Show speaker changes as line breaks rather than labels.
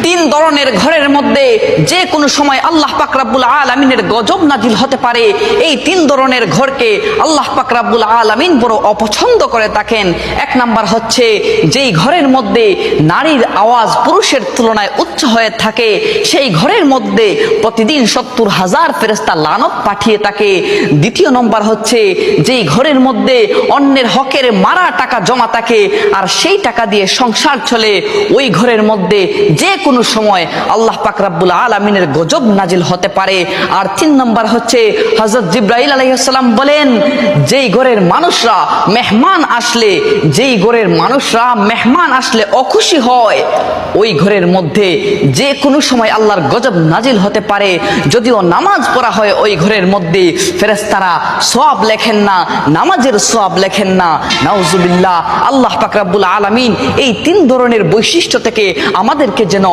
তিন ধরনের ঘরের মধ্যে যে কোনো সময় আল্লাহ পাক রব্বুল আলামিনের গজব নাজিল হতে পারে। এই তিন ধরনের ঘরকে আল্লাহ পাক রব্বুল আলামিন বড় অপছন্দ করে থাকেন। এক নাম্বার হচ্ছে যেই ঘরের মধ্যে নারীর আওয়াজ পুরুষের তুলনায় উচ্চ হয়ে থাকে, সেই ঘরের মধ্যে প্রতিদিন 70,000 ফেরেশতা লানত পাঠিয়ে থাকে। দ্বিতীয় নম্বর হচ্ছে যেই ঘরের মধ্যে অন্যের হকের মারা টাকা জমা থাকে আর সেই টাকা দিয়ে সংসার চলে, ওই ঘরের মধ্যে যে কোনো সময় আল্লাহ পাক রব্বুল আলামিনের গজব নাজিল হতে পারে। আর তিন নম্বর হচ্ছে হযরত জিবরাইল আলাইহিস সালাম বলেন, যেই ঘরের মানুষরা মেহমান আসলে অখুশি হয়, ওই ঘরের মধ্যে যে কোনো সময় আল্লাহর গজব নাজিল হতে পারে। যদিও নামাজ পড়া হয় ওই ঘরের মধ্যে, ফেরেশতারা সওয়াব লেখেন না, নামাজের সওয়াব লেখেন না। নাউজুবিল্লাহ। আল্লাহ পাক রব্বুল আলামিন এই তিন ধরনের বৈশিষ্ট্য থেকে আমাদেরকে যেন